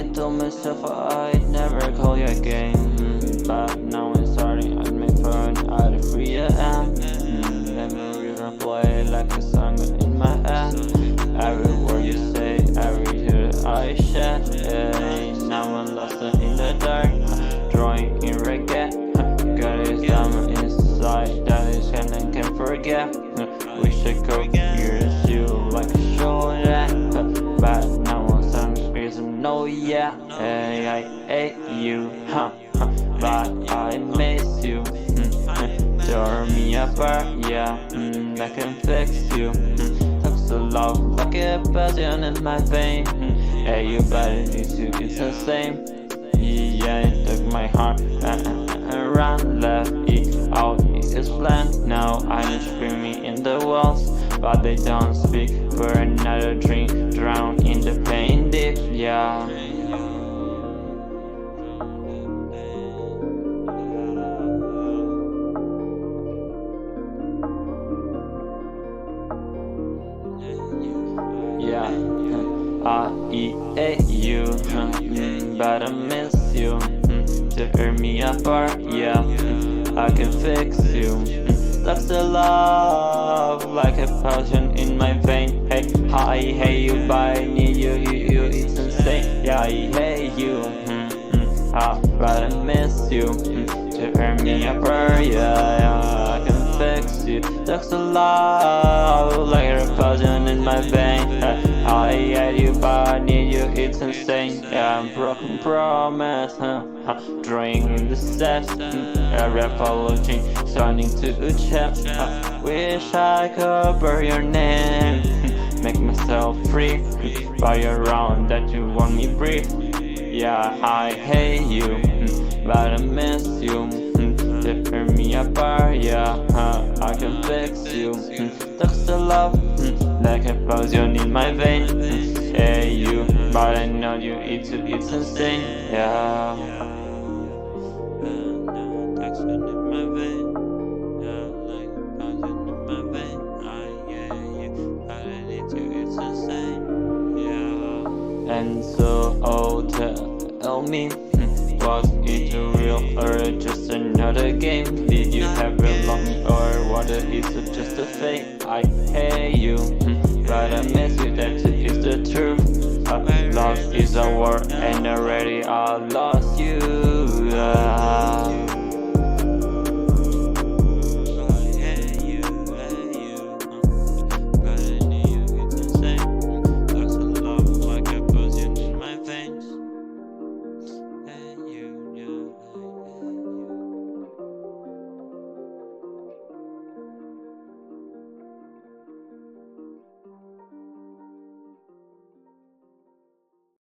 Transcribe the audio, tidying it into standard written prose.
I told myself I'd never call you again, but now I'm starting on my phone at 3 AM. Memories replay like a song in my head. Every word you say, every tear I shed. Now I'm lost in the dark, drawing in regret. Got it somewhere inside that is and can't forget. Wish I could use you like a shoulder, but now I'm some reason no yeah. I hate you, but I miss you. Tear me apart, yeah. I can fix you. Talks so loud like a passion in my vein. Hey, you better need to, it's the same. Yeah, it took my heart and ran, left it out, it's blank. Now I'm screaming in the walls, but they don't speak. For another drink, drown in the pain deep, yeah. Yeah, I hate you, but I miss you. Tear me apart, yeah, I can fix you. That's the love, like a passion in my vein. Hey, I hate you, but I need you, it's insane. Yeah, I hate you, but I miss you. Tear me apart, yeah, I can fix you. That's the love, like a passion in my vein. I hate you, but I need you, it's insane. Yeah, I'm broken promise, drawing in the steps. Every apology, starting to chat. Wish I could bear your name, make myself free. By around that you want me breathe. Yeah, I hate you, but I miss you. Tear me apart, yeah, I can fix you. That's the love, like a poison in my vein. Hey you, but I know you, it's insane, yeah. Toxin in my vein, yeah, like poison in my vein. I hate you, but I need you, it's insane, yeah. And so, oh, tell me, was it real or just another game? Did you have real longing or what is it just a fake? I hate you, but I miss you, that is the truth. Love is a war and already I lost.